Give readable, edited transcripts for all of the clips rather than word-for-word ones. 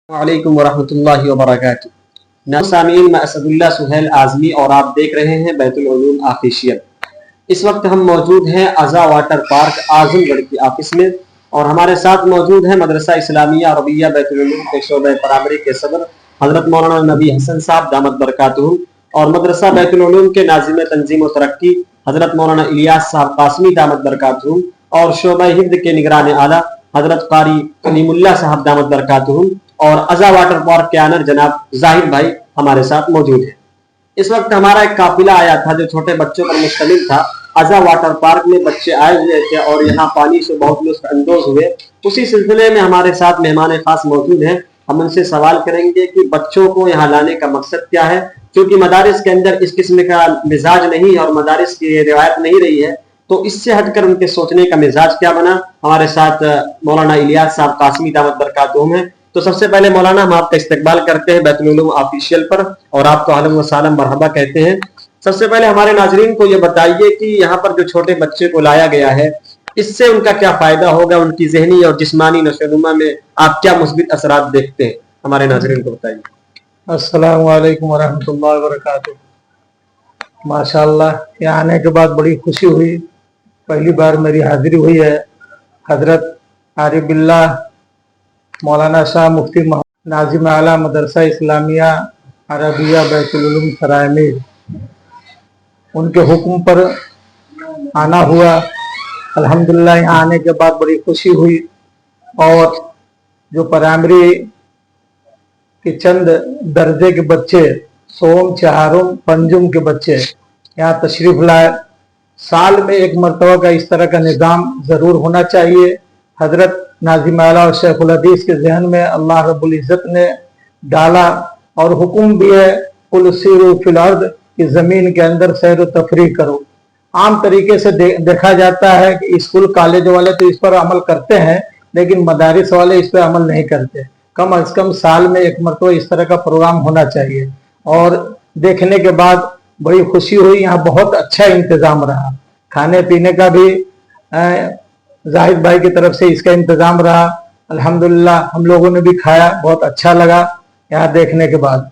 वालेकुम वरहमतुल्लाहि वबरकातुहू। नाज़रीन, मैं असदुल्लाह सुहैल आज़मी और आप देख रहे हैं बैतुल उलूम ऑफिशियल। इस वक्त हम मौजूद हैं अज़ा वाटर पार्क आज़मगढ़ की ऑफिस में और हमारे साथ मौजूद हैं मदरसा इस्लामिया अरबिया बैतुल उलूम के शोबे प्राइमरी के सदर हज़रत मौलाना नबी हसन साहब दामत बरकातुहू और मदरसा बैतुल उलूम के नाज़िम तंजीम व तरक्की हज़रत मौलाना इलियास साहब कासमी दामत बरकातुहू और शोबा हिफ्ज़ के निगरान आला हज़रत कारी कलीमुल्लाह साहब दामत बरकातुहू और अज़ा वाटर पार्क के आनर जनाब जाहिर भाई हमारे साथ मौजूद है। इस वक्त हमारा एक काफिला आया था जो छोटे बच्चों पर मुश्तमिल था। अज़ा वाटर पार्क में बच्चे आए हुए थे और यहाँ पानी से बहुत लुत्फ़ अंदोज हुए। उसी सिलसिले में हमारे साथ मेहमान खास मौजूद हैं। हम उनसे सवाल करेंगे कि बच्चों को यहाँ लाने का मकसद क्या है, क्योंकि मदारिस के अंदर इस किस्म का मिजाज नहीं है और मदारिस की रिवायत नहीं रही है, तो इससे हटकर उनके सोचने का मिजाज क्या बना। हमारे साथ मौलाना इलियास साहब कासमी दामत बरकातुहू हैं। तो सबसे पहले मौलाना हम आपका इस्तकबाल करते हैं बैतुल उलूम ऑफिशियल पर और आपको अहलन व सालम मरहबा कहते हैं। सबसे पहले हमारे नाजरीन को ये बताइए कि यहाँ पर जो छोटे बच्चे को लाया गया है इससे उनका क्या फायदा होगा, उनकी ज़हनी और जिस्मानी नशोनुमा में आप क्या मुस्बित असरात देखते हैं, हमारे नाजरीन को बताइए। अस्सलामु अलैकुम वरहमतुल्लाहि वबरकातुहू। माशाअल्लाह, यहाँ आने के बाद बड़ी खुशी हुई। पहली बार मेरी हाजिरी हुई है। हजरत आरिफ बिल्लाह मौलाना शाह मुफ्ती नाजिम आला मदरसा इस्लामिया अरबिया बैतुल उलूम सराय मीर, उनके हुक्म पर आना हुआ। अल्हम्दुलिल्लाह, यहाँ आने के बाद बड़ी खुशी हुई और जो प्राइमरी के चंद दर्जे के बच्चे, सोम चहारुम पंजुम के बच्चे यहाँ तशरीफ लाए। साल में एक मरतबा का इस तरह का निज़ाम ज़रूर होना चाहिए। हजरत नाज़िम आला और शेखुल हदीस के जहन में अल्लाह रब्बुल इज़्ज़त ने डाला और हुक्म भी है, कुल सीरू फिल अर्द, कि ज़मीन के अंदर सैर व तफरीह करो। आम तरीके से देखा जाता है कि स्कूल कॉलेज वाले तो इस पर अमल करते हैं, लेकिन मदारिस वाले इस पर अमल नहीं करते। कम अज़ कम साल में एक मरतबा इस तरह का प्रोग्राम होना चाहिए। और देखने के बाद बड़ी खुशी हुई। यहाँ बहुत अच्छा इंतज़ाम रहा, खाने पीने का भी जाहिद भाई की तरफ से इसका इंतजाम रहा। अल्हम्दुलिल्लाह, हम लोगों ने भी खाया, बहुत अच्छा लगा यहाँ देखने के बाद।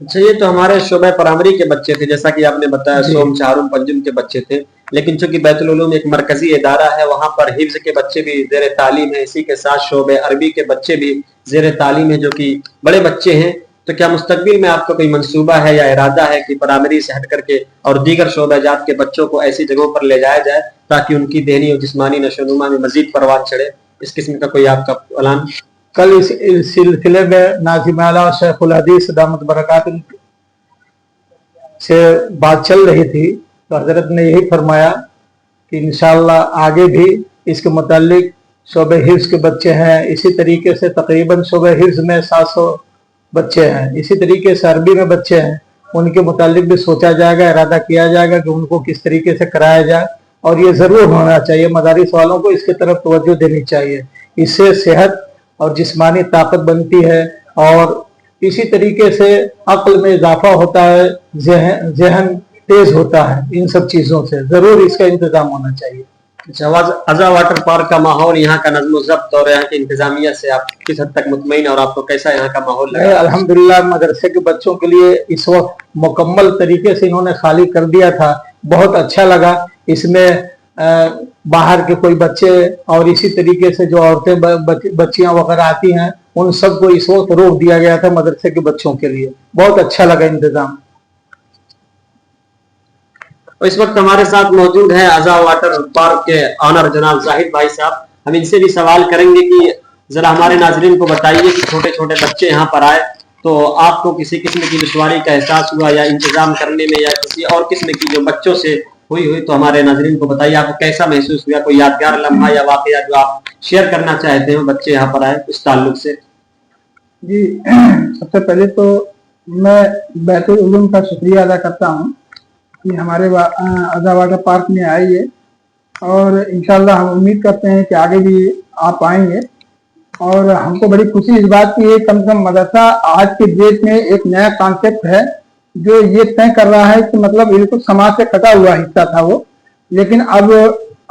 अच्छा, ये तो हमारे शोबे प्राइमरी के बच्चे थे, जैसा कि आपने बताया सोम चहारुम पंजुम के बच्चे थे, लेकिन चूंकि बैतुल उलूम एक मरकजी इदारा है, वहाँ पर हिफ्ज के बच्चे भी ज़ेर तालीम है, इसी के साथ शोबे अरबी के बच्चे भी ज़ेर तालीम है, जो कि बड़े बच्चे हैं। तो क्या मुस्तकबिल में आपका कोई मंसूबा है या इरादा है कि प्राइमरी से हट करके और दीगर शोबाजात के बच्चों को ऐसी जगहों पर ले जाया जाए ताकि उनकी देनी और जिस्मानी नशोनुमा में मजीद परवान चढ़े? इस किस्म का कोई आपका प्लान? कल इस सिलसिले में नाज़िम आला और शेखुल हदीस दामत बरकातुहू से बात चल रही थी, तो हजरत ने यही फरमाया कि इंशाअल्लाह आगे भी इसके मुतालिक शोबे हिफ्ज़ के बच्चे हैं। इसी तरीके से तकरीबन शोबे हिफ्ज़ में 700 बच्चे हैं, इसी तरीके से अरबी में बच्चे हैं, उनके मुतालिक भी सोचा जाएगा, इरादा किया जाएगा कि उनको किस तरीके से कराया जाए। और ये ज़रूर होना चाहिए, मदारिस वालों को इसकी तरफ तवज्जो देनी चाहिए। इससे सेहत और जिस्मानी ताकत बनती है और इसी तरीके से अक्ल में इजाफा होता है, जहन तेज होता है। इन सब चीज़ों से ज़रूर इसका इंतज़ाम होना चाहिए। अज़ा वाटर पार्क का माहौल, यहाँ का नज़्म ज़ब्त और यहाँ की इंतजामिया से आप किस हद तक मुतमईन और आपको कैसा यहाँ का माहौल लगा? अल्हम्दुलिल्लाह, मदरसे के बच्चों के लिए इस वक्त मुकम्मल तरीके से इन्होंने खाली कर दिया था, बहुत अच्छा लगा। इसमें बाहर के कोई बच्चे और इसी तरीके से जो औरतें बच्चियां वगैरह आती हैं, उन सबको इस वक्त रोक दिया गया था मदरसे के बच्चों के लिए। बहुत अच्छा लगा इंतजाम। इस वक्त हमारे साथ मौजूद है अज़ा वाटर पार्क के ऑनर जनाब जाहिद भाई साहब। हम इनसे भी सवाल करेंगे कि जरा हमारे नाजरीन को बताइए कि छोटे छोटे बच्चे यहाँ पर आए तो आपको किसी किस्म की दुश्वारी का एहसास हुआ या इंतजाम करने में, या किसी और किस्म की जो बच्चों से हुई तो हमारे नाजरीन को बताइए आपको कैसा महसूस हुआ, कोई यादगार लम्हा या वाकया जो आप शेयर करना चाहते हो बच्चे यहाँ पर आए उस ताल्लुक से? जी, सबसे पहले तो मैं बैतुल उलूम का शुक्रिया अदा करता हूँ कि हमारे अज़ा वाटर पार्क में आई है और इंशाल्लाह हम उम्मीद करते हैं कि आगे भी आप आएंगे। और हमको बड़ी खुशी इस बात की है, कम से कम मदरसा आज के डेट में एक नया कॉन्सेप्ट है जो ये तय कर रहा है कि मतलब बिल्कुल समाज से कटा हुआ हिस्सा था वो, लेकिन अब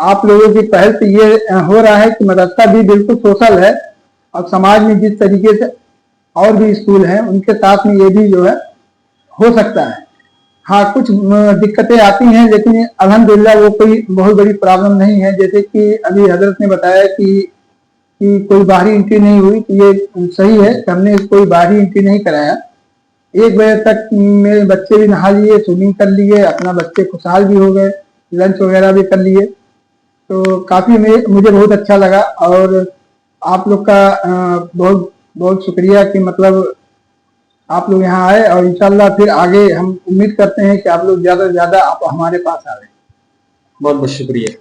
आप लोगों की पहल से ये हो रहा है कि मदरसा भी बिल्कुल सोशल है और समाज में जिस तरीके से और भी स्कूल हैं, उनके साथ में ये भी जो है हो सकता है। हाँ, कुछ दिक्कतें आती हैं, लेकिन अल्हम्दुलिल्लाह वो कोई बहुत बड़ी प्रॉब्लम नहीं है। जैसे कि अभी हजरत ने बताया कि कोई बाहरी एंट्री नहीं हुई, तो ये सही है कि हमने कोई बाहरी एंट्री नहीं कराया। 1 बजे तक मेरे बच्चे भी नहा लिए, स्विमिंग कर लिए, अपना बच्चे खुशहाल भी हो गए, लंच वगैरह भी कर लिए। तो काफी मुझे बहुत अच्छा लगा, और आप लोग का बहुत बहुत शुक्रिया कि मतलब आप लोग यहाँ आए, और इंशाल्लाह फिर आगे हम उम्मीद करते हैं कि आप लोग ज्यादा से ज्यादा आप हमारे पास आए। बहुत बहुत शुक्रिया।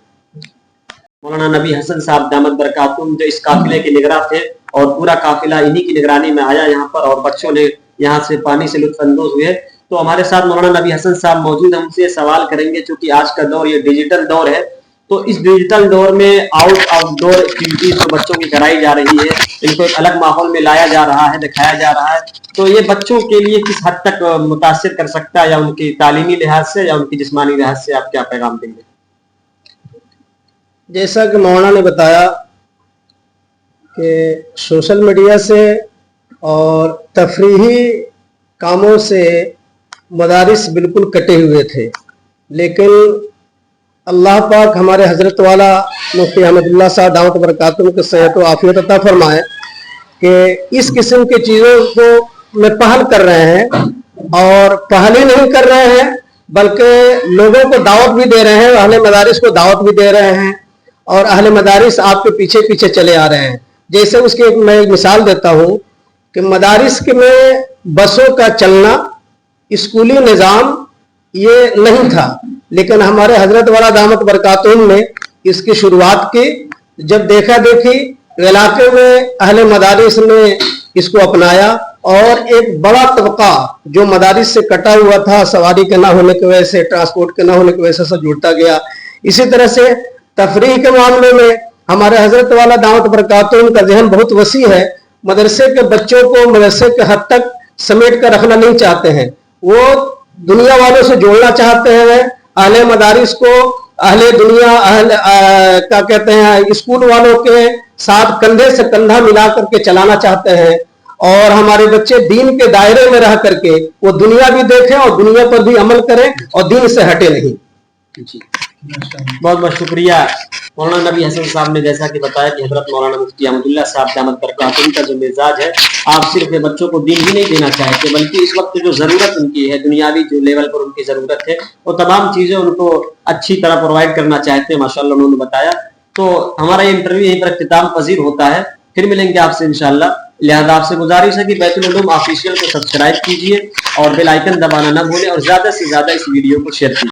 मौलाना नबी हसन साहब दामत बरकातुहू जो इस काफिले के निगरान थे, और पूरा काफिला इन्हीं की निगरानी में आया यहाँ पर, और बच्चों ने यहाँ से पानी से लुत्फ अंदोज हुए। तो हमारे साथ मौलाना नबी हसन साहब मौजूद, हमसे सवाल करेंगे। चूंकि आज का दौर ये डिजिटल दौर है, तो इस डिजिटल दौर में आउटडोर एक्टिविटीज जो बच्चों की कराई जा रही है, इनको एक अलग माहौल में लाया जा रहा है, दिखाया जा रहा है, तो ये बच्चों के लिए किस हद तक मुतासिर कर सकता है, या उनकी तालीमी लिहाज से या उनकी जिस्मानी लिहाज से आप क्या पैगाम देंगे? जैसा कि मौलाना ने बताया कि सोशल मीडिया से और तफरीही कामों से मदारिस बिल्कुल कटे हुए थे, लेकिन अल्लाह पाक हमारे हजरत वाला मुफ्ती अहमदुल्लाह साहब दामत बरकातुहू के सेहत व आफियत अता फरमाए कि इस किस्म की चीज़ों को में पहल कर रहे हैं, और पहल ही नहीं कर रहे हैं बल्कि लोगों को दावत भी दे रहे हैं, अहले मदारिस को दावत भी दे रहे हैं, और अहले मदारिस आपके पीछे पीछे चले आ रहे हैं। जैसे उसकी मैं एक मिसाल देता हूँ कि मदारिस में बसों का चलना, स्कूली निज़ाम ये नहीं था, लेकिन हमारे हजरत वाला दामत बरकातुहू ने इसकी शुरुआत की। जब देखा देखी इलाके में अहले मदारिस ने इसको अपनाया, और एक बड़ा तबका जो मदारिस से कटा हुआ था, सवारी के ना होने की वजह से, ट्रांसपोर्ट के ना होने की वजह से जुड़ता गया। इसी तरह से तफरीह के मामले में हमारे हजरत वाला दामत बरकातुहू का जहन बहुत वसी है। मदरसे के बच्चों को मदरसे के हद तक समेट कर रखना नहीं चाहते हैं, वो दुनिया वालों से जोड़ना चाहते हैं। अहले मदारिस को अहले दुनिया क्या कहते हैं, स्कूल वालों के साथ कंधे से कंधा मिला करके चलाना चाहते हैं, और हमारे बच्चे दीन के दायरे में रह करके वो दुनिया भी देखें और दुनिया पर भी अमल करें और दीन से हटे नहीं। जी, बहुत बहुत शुक्रिया। मौलाना नबी हसन साहब ने जैसा कि बताया कि हजरत मौलाना मुफ्ती अहमदुल्लाह साहब दामत बरकातुहू का जो मिजाज है, आप सिर्फ बच्चों को दीन ही नहीं देना चाहते, बल्कि इस वक्त जो जरूरत उनकी है, दुनियावी जो लेवल पर उनकी जरूरत है, वो तमाम चीजें उनको अच्छी तरह प्रोवाइड करना चाहते हैं। माशाल्लाह उन्होंने बताया। तो हमारा ये इंटरव्यू यहीं पर इख्तिताम पजीर होता है, फिर मिलेंगे आपसे इंशाल्लाह। लिहाजा आपसे गुजारिश है कि बैतुल उलूम ऑफिशियल को सब्सक्राइब कीजिए और बेल आइकन दबाना ना भूलें, और ज्यादा से ज्यादा इस वीडियो को शेयर कीजिए।